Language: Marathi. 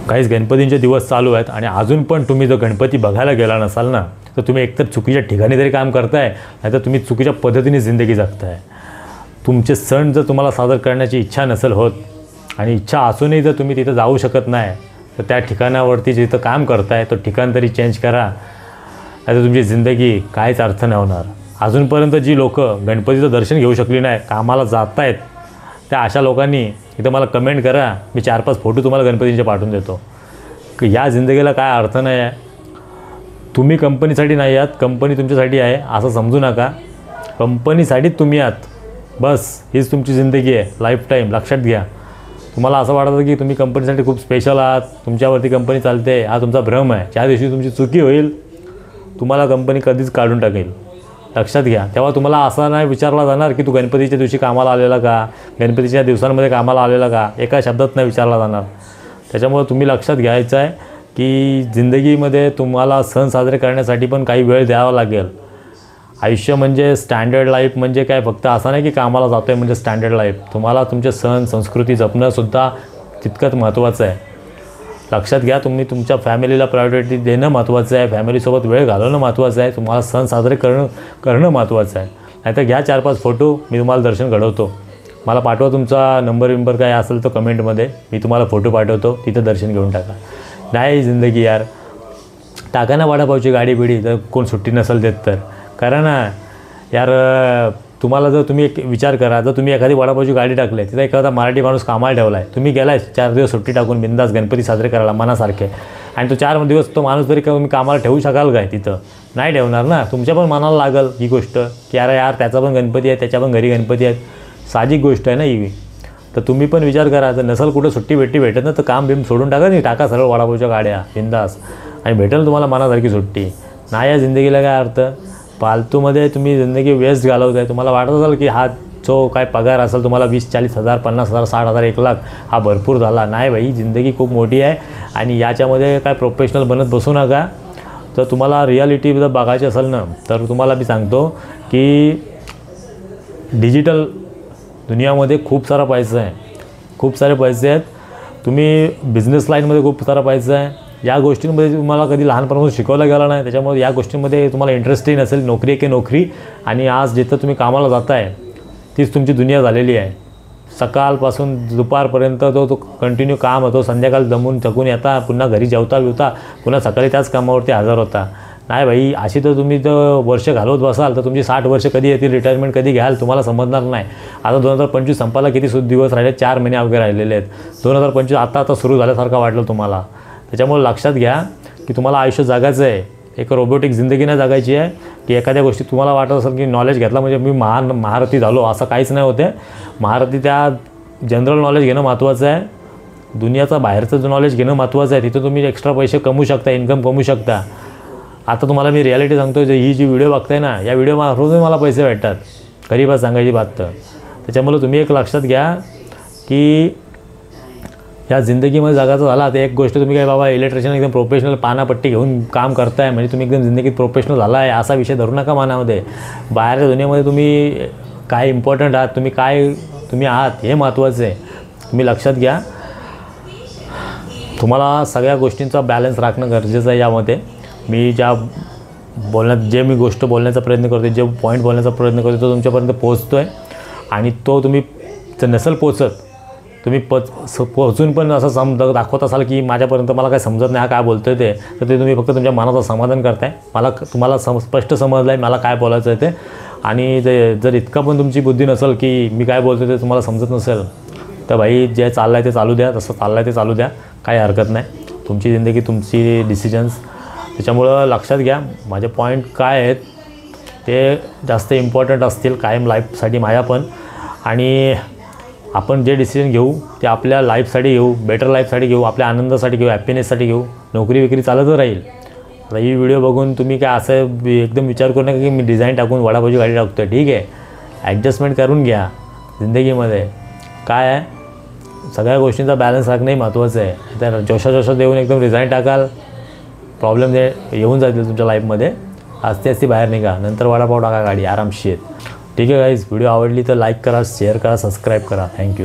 काहीच गणपतींचे दिवस चालू आहेत आणि अजून पण तुम्ही जर गणपती बघायला गेला नसाल ना, तर तुम्ही एकतर चुकीच्या ठिकाणी तरी काम करताय, नाहीतर तुम्ही चुकीच्या पद्धतीने जिंदगी जगताय. तुमचे सण जर तुम्हाला सादर करण्याची इच्छा नसेल होत आणि इच्छा असूनही जर तुम्ही तिथं जाऊ शकत नाही, तर त्या ठिकाणावरती जिथं काम करताय तो ठिकाण तरी चेंज करा, नाहीतर तुमची जिंदगी काहीच अर्थ नाही होणार. अजूनपर्यंत जी लोकं गणपतीचं दर्शन घेऊ शकली नाही, कामाला जात आहेत, त्या अशा लोकांनी इथं मला कमेंट करा. मी 4-5 फोटो तुम्हाला गणपतींचे पाठवून देतो. की या जिंदगीला काय अर्थ नाही आहे. तुम्ही कंपनीसाठी नाही आहात, कंपनी तुमच्यासाठी आहे असं समजू नका. कंपनीसाठीच तुम्ही आहात, बस हीच तुमची जिंदगी आहे, लाईफ टाईम. लक्षात घ्या. तुम्हाला असं वाटतं की तुम्ही कंपनीसाठी खूप स्पेशल आहात, तुमच्यावरती कंपनी चालते, हा तुमचा भ्रम आहे. ज्या दिवशी तुमची चुकी होईल, तुम्हाला कंपनी कधीच काढून टाकेल. लक्षात घ्या. तेव्हा तुम्हाला असा नाही विचारला जाणार की तू गणपतीच्या दिवशी कामाला आलेला का, गणपतीच्या दिवसांमध्ये कामाला आलेला का, एका शब्दात नाही विचारला जाणार. त्याच्यामुळे तुम्ही लक्षात घ्यायचं आहे की जिंदगीमध्ये तुम्हाला सण साजरे करण्यासाठी पण काही वेळ द्यावा लागेल. आयुष्य म्हणजे स्टँडर्ड लाईफ म्हणजे काय, फक्त असं नाही की कामाला जातो आहे म्हणजे स्टँडर्ड लाईफ. तुम्हाला तुमचे सण संस्कृती जपणंसुद्धा तितकंच महत्त्वाचं आहे. लक्षात घ्या. तुम्ही तुमच्या फॅमिलीला प्रायोरिटी देणं महत्त्वाचं आहे, फॅमिलीसोबत वेळ घालवणं महत्त्वाचं आहे, तुम्हाला सण साजरे करणं महत्त्वाचं आहे. नाहीतर घ्या 4-5 फोटो, मी तुम्हाला दर्शन घडवतो. मला पाठवा तुमचा नंबर काय असेल तर कमेंटमध्ये, मी तुम्हाला फोटो पाठवतो, तिथं दर्शन घेऊन टाका. नाही जिंदगी यार, टाका ना वडापावची गाडी बिडी, जर कोण सुट्टी नसेल देत तर करा ना यार. तुम्हाला जर तुम्ही एक विचार करा, जर तुम्ही एखादी वडापावची गाडी टाकली, तिथं एखादा मराठी माणूस कामाला ठेवला आहे, तुम्ही गेलाय 4 दिवस सुट्टी टाकून बिंदास गणपती साजरे करायला मनासारखे, आणि तो 4 दिवस तो माणूस तरी तुम्ही कामाला ठेवू शकाल काय? तिथं नाही ठेवणार ना. तुमच्या पण मनाला लागल ही गोष्ट की अरे यार त्याचा पण गणपती आहे, त्याच्या पण घरी गणपती आहेत. साहजिक गोष्ट आहे ना ही. तर तुम्ही पण विचार करा, जर नसेल कुठं सुट्टी भेटत ना, तर काम बिम सोडून टाका, नाही टाका सरळ वडापावच्या गाड्या बिंदास, आणि भेटेल तुम्हाला मनासारखी सुट्टी. नाही या जिंदगीला काय अर्थ. फालतूमध्ये तुम्ही जिंदगी वेस्ट घालवत आहे. तुम्हाला वाटत असेल की हा जो काय पगार असेल तुम्हाला 20-40 हजार, 50 हजार, 60 हजार, 1 लाख हा भरपूर झाला. नाही भाई, जिंदगी खूप मोठी आहे आणि याच्यामध्ये काय प्रोफेशनल बनत बसू नका. तर तुम्हाला रियालिटी जर बघायची असेल ना, तर तुम्हाला मी सांगतो की डिजिटल दुनियामध्ये खूप सारा पैसा आहे, खूप सारे पैसे आहेत. तुम्ही बिझनेस लाईनमध्ये खूप सारा पैसा आहे. या गोष्टींमध्ये तुम्हाला कधी लहानपणापासून शिकवलं गेलं नाही, त्याच्यामुळे या गोष्टींमध्ये तुम्हाला इंटरेस्टही नसेल. नोकरी एके नोकरी, आणि आज जिथं तुम्ही कामाला जाताय तीच तुमची दुनिया झालेली आहे. सकाळपासून दुपारपर्यंत तो कंटिन्यू काम होतो, संध्याकाळ दमून थकून येता, पुन्हा घरी जेवता पुन्हा सकाळी त्याच कामावरती हजर होता. नाही भाई, अशी तर तुम्ही तर वर्ष घालवत बसाल तर तुमची 60 वर्ष कधी येतील, रिटायरमेंट कधी घ्याल तुम्हाला समजणार नाही. आता 2025 संपायला किती दिवस राहिले, 4 महिने अवघे राहिलेले आहेत. 2025 आता सुरू झाल्यासारखं वाटलं तुम्हाला. त्याच्यामुळे लक्षात घ्या की तुम्हाला आयुष्य जगायचं आहे. एक रोबोटिक जिंदगी नाही जगायची आहे की एखाद्या गोष्टी तुम्हाला वाटत असेल की नॉलेज घेतला म्हणजे मी महारथी झालो, असं काहीच नाही होते. महारथी त्या जनरल नॉलेज घेणं महत्त्वाचं आहे. दुनियाचा बाहेरचं जो नॉलेज घेणं महत्त्वाचं आहे. तिथं तुम्ही एक्स्ट्रा पैसे कमवू शकता, इन्कम कमवू शकता. आता तुम्हाला मी रियालिटी सांगतो, ही जी व्हिडिओ बघताय ना, या व्हिडिओमध्ये मला पैसे भेटतात, खरी बात सांगायची बात तर. त्याच्यामुळे तुम्ही एक लक्षात घ्या की या जिंदगीमध्ये जगाचं झाला तर एक गोष्ट, तुम्ही काय बाबा इलेक्ट्रिशियन एकदम प्रोफेशनल पानापट्टी घेऊन काम करताय म्हणजे तुम्ही एकदम जिंदगीत प्रोफेशनल झाला आहे असा विषय धरू नका मनामध्ये. बाहेरच्या दुनियामध्ये तुम्ही काय इम्पॉर्टंट आहात, तुम्ही आहात हे महत्त्वाचं आहे. तुम्ही लक्षात घ्या. तुम्हाला सगळ्या गोष्टींचा बॅलन्स राखणं गरजेचं आहे. यामध्ये मी जे मी गोष्ट बोलण्याचा प्रयत्न करतो, जे पॉईंट बोलण्याचा प्रयत्न करतो तो तुमच्यापर्यंत पोहोचतो आहे. आणि तो तुम्ही जर नसेल पोचत, तुम्ही पोहोचून पण असं दाखवत असाल की माझ्यापर्यंत मला काय समजत नाही, हा काय बोलतो आहे ते, तर ते तुम्ही फक्त तुमच्या मनाचं समाधान करताय. तुम्हाला स्पष्ट समजलं आहे मला काय बोलायचं आहे ते. आणि जर इतका पण तुमची बुद्धी नसेल की मी काय बोलतो ते तुम्हाला समजत नसेल, तर भाई जे चाललं आहे ते चालू द्या, तसं चाललं आहे ते चालू द्या, काही हरकत नाही. तुमची जिंदगी, तुमची डिसिजन्स. त्याच्यामुळं लक्षात घ्या माझे पॉईंट काय आहेत ते जास्त इम्पॉर्टंट असतील कायम लाईफसाठी माझ्या पण. आणि आपण जे डिसिजन घेऊ ते आपल्या लाईफसाठी घेऊ, बेटर लाईफसाठी घेऊ, आपल्या आनंदासाठी घेऊ, हॅपीनेससाठी घेऊ. नोकरी विक्री चालतच राहील. आता ही व्हिडिओ बघून तुम्ही काय असं एकदम विचार करू नका की मी डिझाईन टाकून वडापावची गाडी टाकतो आहे. ठीक आहे, ॲडजस्टमेंट करून घ्या. जिंदगीमध्ये काय आहे, सगळ्या गोष्टींचा बॅलन्स राखणंही महत्त्वाचं आहे. तर जोशा देऊन एकदम डिझाईन टाकाल, प्रॉब्लेम येऊन जातील तुमच्या लाईफमध्ये. आस्ते बाहेर निघा, नंतर वडापाव टाका गाडी आरामशीर. ठीक आहे गाईज, व्हिडिओ आवडली तर लाईक करा, शेअर करा, सबस्क्राईब करा. थँक्यू.